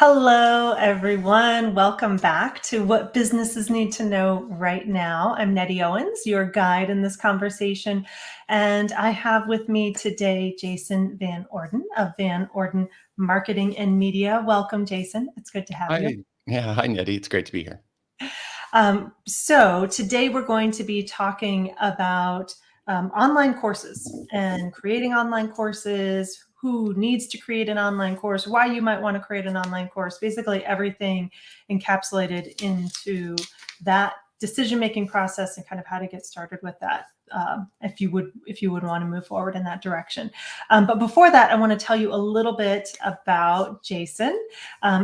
Hello, everyone. Welcome back to What Businesses Need to Know Right Now. I'm Nettie Owens, your guide in this conversation. And I have with me today Jason Van Orden of Van Orden Marketing and Media. Welcome, Jason. It's good to have you. Hi. Yeah. Hi, Nettie. It's great to be here. So today we're going to be talking about online courses and creating online courses, who needs to create an online course, why you might want to create an online course, basically everything encapsulated into that decision-making process and kind of how to get started with that. If you would want to move forward in that direction. But before that, I want to tell you a little bit about Jason.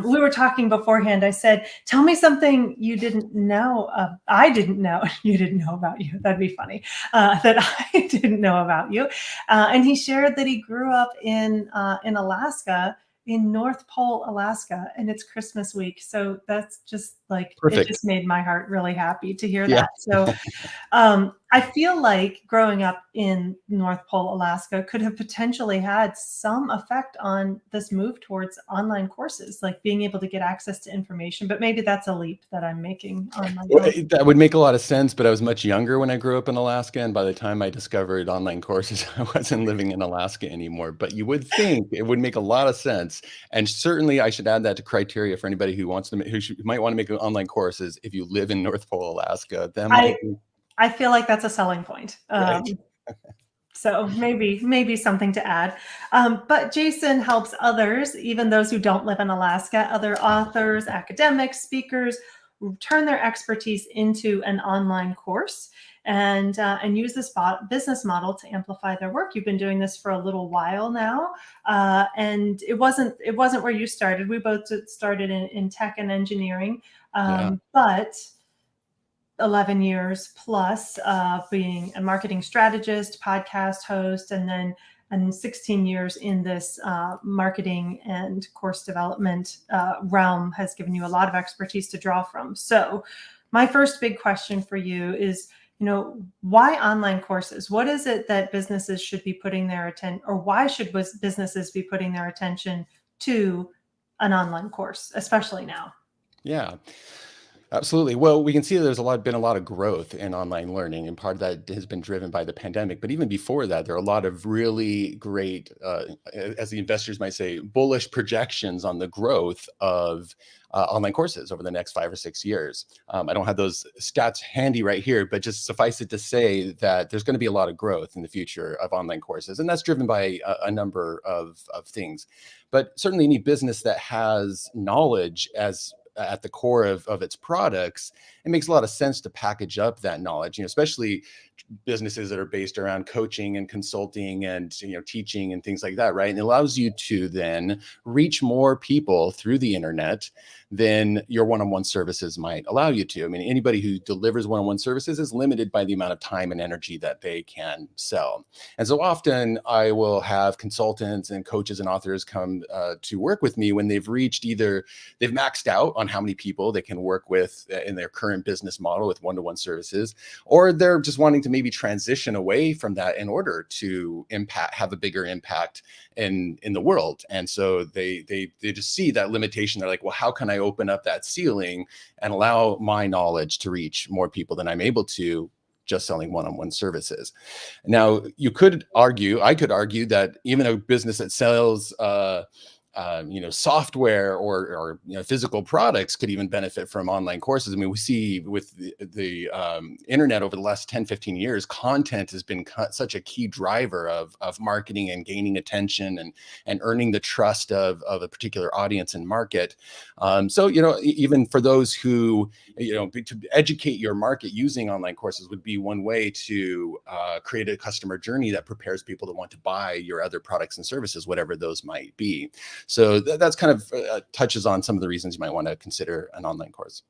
We were talking beforehand. I said, tell me something you didn't know. I didn't know you didn't know about you. That'd be funny. That I didn't know about you. And he shared that he grew up in Alaska, in North Pole, Alaska, and it's Christmas week. So that's just like, it Perfect. just made my heart really happy to hear Yeah. that. So I feel like growing up in North Pole, Alaska could have potentially had some effect on this move towards online courses, like being able to get access to information, but maybe that's a leap that I'm making on my Well, own. that would make a lot of sense, but I was much younger when I grew up in Alaska, and by the time I discovered online courses, I wasn't living in Alaska anymore. But you would think it would make a lot of sense, and certainly I should add that to criteria for anybody who wants to, who might want to make online courses. If you live in North Pole, Alaska, that I might be I feel like that's a selling point. right. So maybe something to add. But Jason helps others, even those who don't live in Alaska, other authors, academics, speakers, turn their expertise into an online course and use this business model to amplify their work. You've been doing this for a little while now, and it wasn't where you started. We both started in tech and engineering, Yeah. but 11 years plus being a marketing strategist, podcast host, and 16 years in this marketing and course development realm has given you a lot of expertise to draw from. So my first big question for you is, why online courses? What is it that businesses should be putting their attention, or why should businesses be putting their attention to an online course, especially now? Yeah. Absolutely. Well, we can see there's been a lot of growth in online learning, and part of that has been driven by the pandemic. But even before that, there are a lot of really great, as the investors might say, bullish projections on the growth of online courses over the next 5 or 6 years. I don't have those stats handy right here, but just suffice it to say that there's going to be a lot of growth in the future of online courses, and that's driven by a number of things. But certainly, any business that has knowledge as at the core of its products, it makes a lot of sense to package up that knowledge, especially businesses that are based around coaching and consulting and teaching and things like that, right? And it allows you to then reach more people through the internet than your one-on-one services might allow you to. I mean, anybody who delivers one-on-one services is limited by the amount of time and energy that they can sell. And so often I will have consultants and coaches and authors come to work with me when they've reached either they've maxed out on how many people they can work with in their current business model with one-to-one services, or they're just wanting to maybe transition away from that in order to have a bigger impact in the world. And so they just see that limitation. They're like, well, how can I open up that ceiling and allow my knowledge to reach more people than I'm able to just selling one-on-one services? Now, I could argue that even a business that sells software or physical products could even benefit from online courses. I mean, we see with the internet over the last 10, 15 years, content has been such a key driver of marketing and gaining attention and earning the trust of a particular audience and market. So, even for those who, to educate your market using online courses would be one way to create a customer journey that prepares people to want to buy your other products and services, whatever those might be. So that's kind of touches on some of the reasons you might want to consider an online course.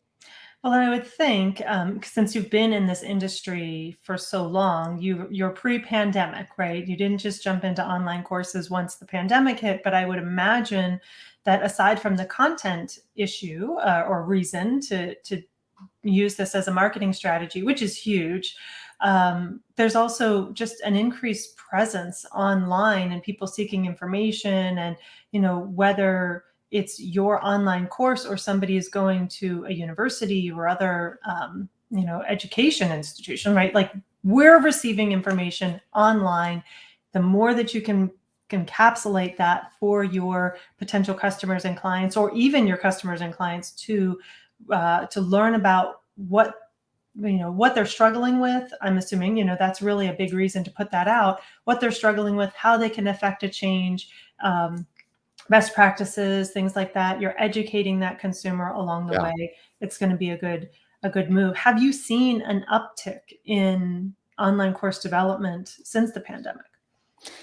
Well, I would think, since you've been in this industry for so long, you're pre-pandemic, right? You didn't just jump into online courses once the pandemic hit, but I would imagine that aside from the content issue or reason to use this as a marketing strategy, which is huge, there's also just an increased presence online and people seeking information, and whether it's your online course, or somebody is going to a university or other, education institution, right? Like, we're receiving information online. The more that you can encapsulate that for your potential customers and clients, or even your customers and clients, to learn about what they're struggling with. I'm assuming, that's really a big reason to put that out, what they're struggling with, how they can affect a change, best practices, things like that. You're educating that consumer along the Yeah. way. It's going to be a good move. Have you seen an uptick in online course development since the pandemic?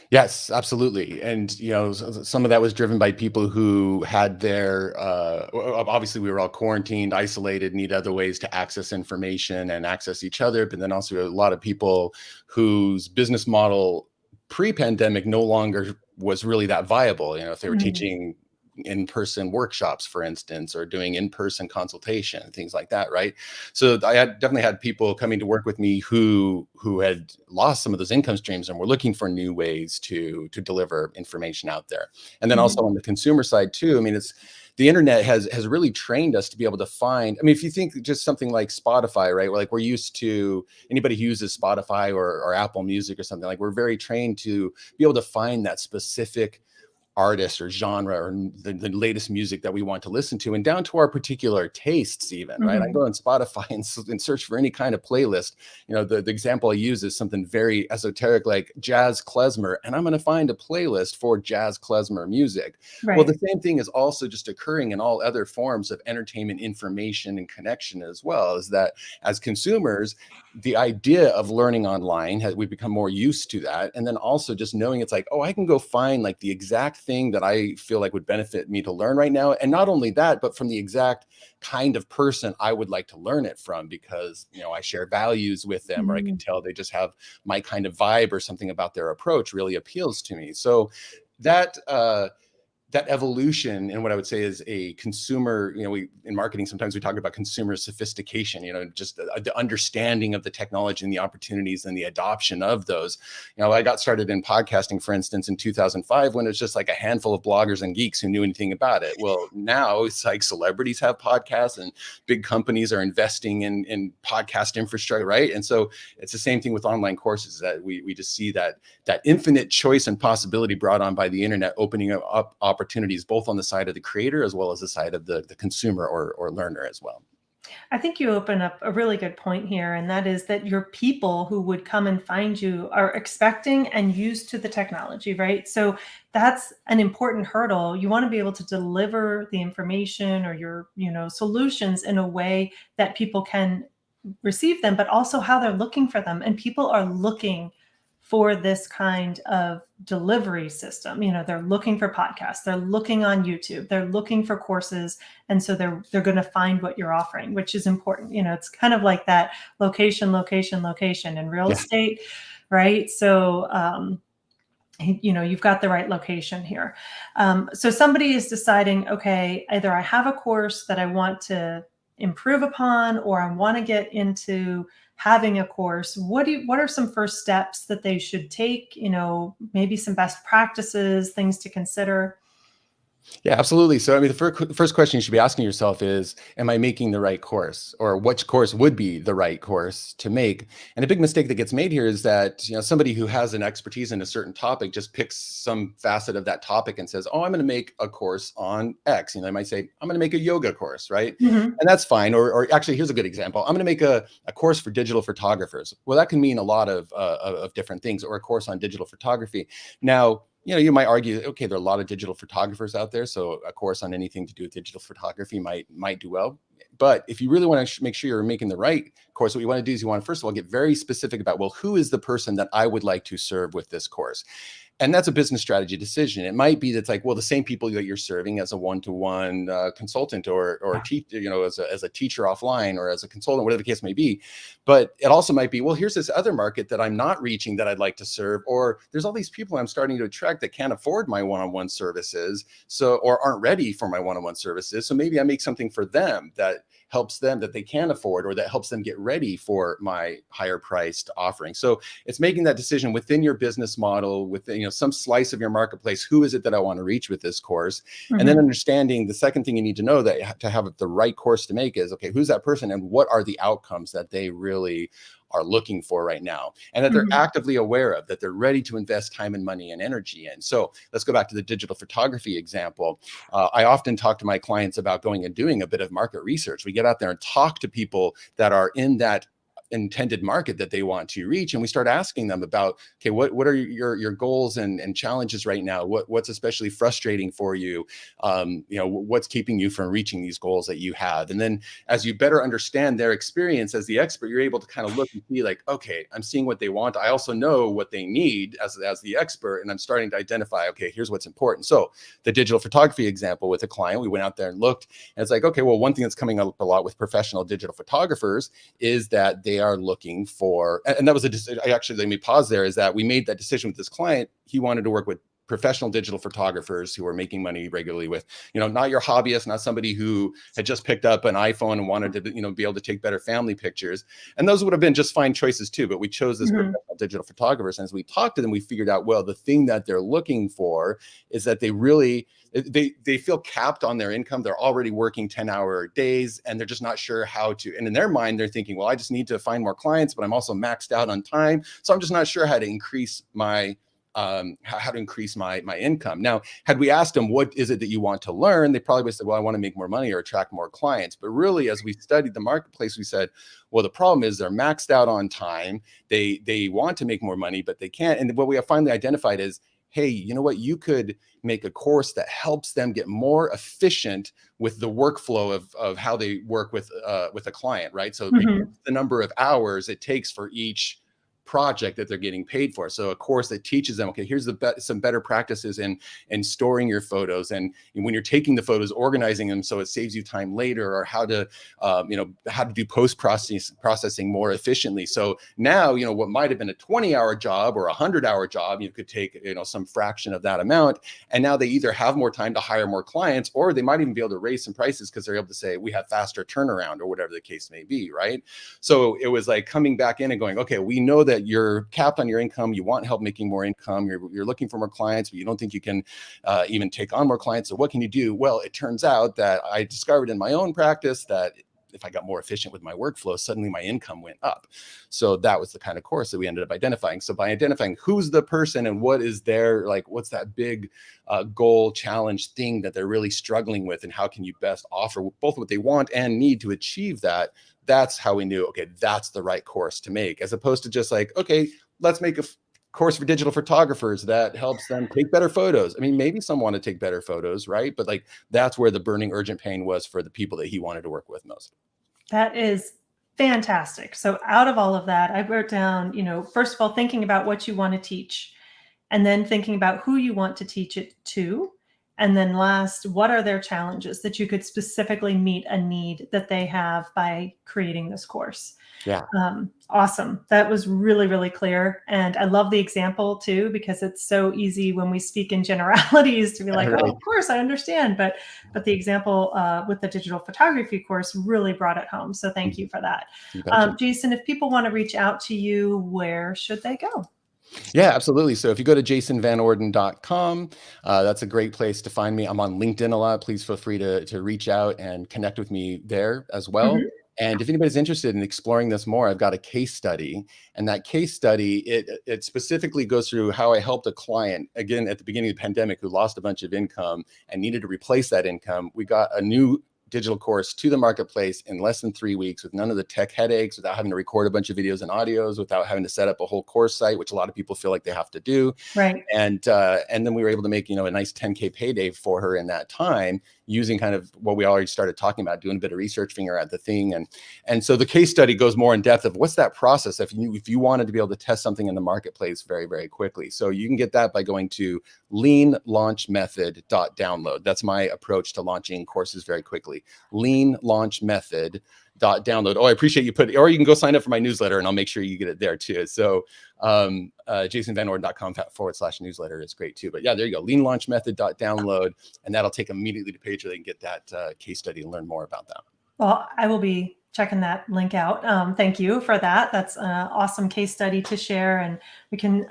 Yes, absolutely. And some of that was driven by people who had their obviously we were all quarantined, isolated, need other ways to access information and access each other. But then also a lot of people whose business model pre-pandemic no longer was really that viable. If they were Mhm. teaching in-person workshops, for instance, or doing in-person consultation, things like that, right? So I had definitely had people coming to work with me who had lost some of those income streams and were looking for new ways to deliver information out there. And then also Mhm. on the consumer side too, I mean, it's the internet has really trained us to be able to find. I mean, if you think just something like Spotify, right? Like, we're used to, anybody who uses Spotify or Apple Music or something, like, we're very trained to be able to find that specific artist or genre or the latest music that we want to listen to, and down to our particular tastes even, right? I Mhm. go on Spotify and search for any kind of playlist. The example I use is something very esoteric like jazz klezmer, and I'm going to find a playlist for jazz klezmer music. Well, Right. the same thing is also just occurring in all other forms of entertainment, information, and connection as well, is that as consumers, the idea of learning online we've become more used to that. And then also just knowing it's like, oh, I can go find like the exact thing that I feel like would benefit me to learn right now. And not only that, but from the exact kind of person I would like to learn it from, because, I share values with them, or I can Mhm. tell they just have my kind of vibe, or something about their approach really appeals to me. So that evolution, and what I would say is a consumer, we in marketing sometimes we talk about consumer sophistication, just the understanding of the technology and the opportunities and the adoption of those. I got started in podcasting, for instance, in 2005, when it was just like a handful of bloggers and geeks who knew anything about it. Well, now it's like celebrities have podcasts, and big companies are investing in podcast infrastructure, right? And so it's the same thing with online courses, that we just see that infinite choice and possibility brought on by the internet, opening up opportunities both on the side of the creator as well as the side of the consumer or learner as well. I think you open up a really good point here, and that is that your people who would come and find you are expecting and used to the technology, right? So that's an important hurdle. You want to be able to deliver the information or your, solutions in a way that people can receive them, but also how they're looking for them. And people are looking for this kind of delivery system. They're looking for podcasts, they're looking on YouTube, they're looking for courses, and so they're going to find what you're offering, which is important. It's kind of like that location, location, location in real Yeah. estate, right? So you've got the right location here. So somebody is deciding, okay, either I have a course that I want to improve upon, or I want to get into having a course. What are some first steps that they should take? Maybe some best practices, things to consider. Yeah, absolutely. So, I mean, the first question you should be asking yourself is, am I making the right course, or which course would be the right course to make? And a big mistake that gets made here is that, somebody who has an expertise in a certain topic just picks some facet of that topic and says, oh, I'm going to make a course on X. They might say, I'm going to make a yoga course, right? Mhm. And that's fine. Or actually, here's a good example. I'm going to make a course for digital photographers. Well, that can mean a lot of different things, or a course on digital photography. Now, you might argue, okay, there are a lot of digital photographers out there, so a course on anything to do with digital photography might do well. But if you really want to make sure you're making the right course, what you want to do is you want to, first of all, get very specific about, well, who is the person that I would like to serve with this course? And that's a business strategy decision. It might be that's like, well, the same people that you're serving as a one-to-one consultant, or a teacher, as a teacher offline, or as a consultant, whatever the case may be. But it also might be, well, here's this other market that I'm not reaching that I'd like to serve, or there's all these people I'm starting to attract that can't afford my one-on-one services, or aren't ready for my one-on-one services. So maybe I make something for them that helps them, that they can afford, or that helps them get ready for my higher priced offering. So it's making that decision within your business model, within some slice of your marketplace. Who is it that I want to reach with this course? Mm-hmm. And then understanding the second thing you need to know that to have the right course to make is, okay, who's that person and what are the outcomes that they really are looking for right now, and that they're Mm-hmm. actively aware of, that they're ready to invest time and money and energy in. So let's go back to the digital photography example. I often talk to my clients about going and doing a bit of market research. We get out there and talk to people that are in that intended market that they want to reach, and we start asking them about, okay, what are your goals and challenges right now? What's especially frustrating for you? What's keeping you from reaching these goals that you have? And then as you better understand their experience as the expert, you're able to kind of look and see like, okay, I'm seeing what they want. I also know what they need as the expert, and I'm starting to identify, okay, here's what's important. So the digital photography example with a client, we went out there and looked, and it's like, okay, well, one thing that's coming up a lot with professional digital photographers is that they are looking for, and that was a decision. Actually, let me pause there, is that we made that decision with this client. He wanted to work with professional digital photographers who are making money regularly with, not your hobbyist, not somebody who had just picked up an iPhone and wanted to, be able to take better family pictures. And those would have been just fine choices too, but we chose this Mm-hmm. professional digital photographers. And as we talked to them, we figured out, well, the thing that they're looking for is that they really, they feel capped on their income. They're already working 10-hour days, and they're just not sure how to. And in their mind, they're thinking, well, I just need to find more clients, but I'm also maxed out on time. So I'm just not sure how to increase my income. Now, had we asked them, what is it that you want to learn? They probably would have said, well, I want to make more money or attract more clients. But really, as we studied the marketplace, we said, well, the problem is they're maxed out on time. They want to make more money, but they can't. And what we have finally identified is, hey, you know what? You could make a course that helps them get more efficient with the workflow of how they work with a client, right? So Mm-hmm. the number of hours it takes for each project that they're getting paid for. So a course that teaches them, okay, here's some better practices in storing your photos, and when you're taking the photos, organizing them so it saves you time later, or how to do post processing more efficiently. So now, what might have been a 20-hour job or a 100-hour job, you could take some fraction of that amount, and now they either have more time to hire more clients, or they might even be able to raise some prices because they're able to say we have faster turnaround, or whatever the case may be, right? So it was like coming back in and going, okay, we know that you're capped on your income. You want help making more income. You're looking for more clients, but you don't think you can even take on more clients. So what can you do? Well, it turns out that I discovered in my own practice that if I got more efficient with my workflow, suddenly my income went up. So that was the kind of course that we ended up identifying. So by identifying who's the person and what is their, what's that big goal, challenge, thing that they're really struggling with, and how can you best offer both what they want and need to achieve that, that's how we knew, okay, that's the right course to make, as opposed to just like, okay, let's make a course for digital photographers that helps them take better photos. I mean, maybe some want to take better photos, right? But that's where the burning urgent pain was for the people that he wanted to work with most. That is fantastic. So out of all of that, I wrote down, first of all, thinking about what you want to teach, and then thinking about who you want to teach it to. And then last, what are their challenges that you could specifically meet a need that they have by creating this course? Yeah. Awesome. That was really, really clear. And I love the example too, because it's so easy when we speak in generalities to be like, Right. oh, of course I understand. But the example with the digital photography course really brought it home. So thank you for that. You betcha. Jason, if people want to reach out to you, where should they go? Yeah, absolutely. So if you go to jasonvanorden.com, that's a great place to find me. I'm on LinkedIn a lot. Please feel free to reach out and connect with me there as well. Mhm. And if anybody's interested in exploring this more, I've got a case study. And that case study, it specifically goes through how I helped a client, again, at the beginning of the pandemic, who lost a bunch of income and needed to replace that income. We got a new digital course to the marketplace in less than 3 weeks, with none of the tech headaches, without having to record a bunch of videos and audios, without having to set up a whole course site, which a lot of people feel like they have to do. Right. And then we were able to make, a nice 10K payday for her in that time, using kind of what we already started talking about, doing a bit of research, figuring out the thing. And so the case study goes more in depth of what's that process if you wanted to be able to test something in the marketplace very, very quickly. So you can get that by going to leanlaunchmethod.download. That's my approach to launching courses very quickly. Leanlaunchmethod.download. Oh, I appreciate you or you can go sign up for my newsletter and I'll make sure you get it there too. So jasonvanorden.com/newsletter is great too. But yeah, there you go. Leanlaunchmethod.download, and that'll take immediately to the page where they can get that case study and learn more about that. Well, I will be checking that link out. Thank you for that. That's an awesome case study to share. And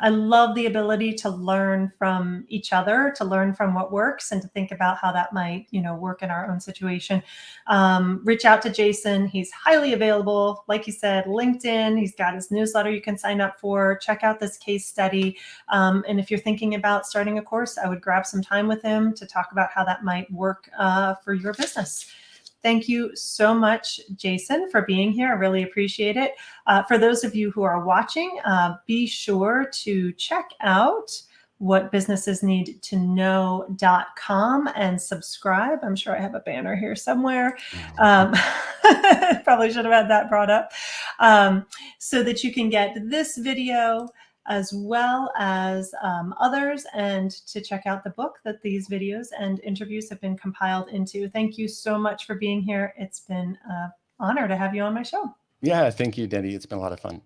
I love the ability to learn from each other, to learn from what works and to think about how that might, work in our own situation. Reach out to Jason. He's highly available. Like you said, LinkedIn, he's got his newsletter you can sign up for. Check out this case study. And if you're thinking about starting a course, I would grab some time with him to talk about how that might work for your business. Thank you so much, Jason, for being here. I really appreciate it. For those of you who are watching, be sure to check out whatbusinessesneedtoknow.com and subscribe. I'm sure I have a banner here somewhere. Probably should have had that brought up so that you can get this video as well as others, and to check out the book that these videos and interviews have been compiled into. Thank you so much for being here. It's been an honor to have you on my show. Yeah, thank you, Nettie. It's been a lot of fun.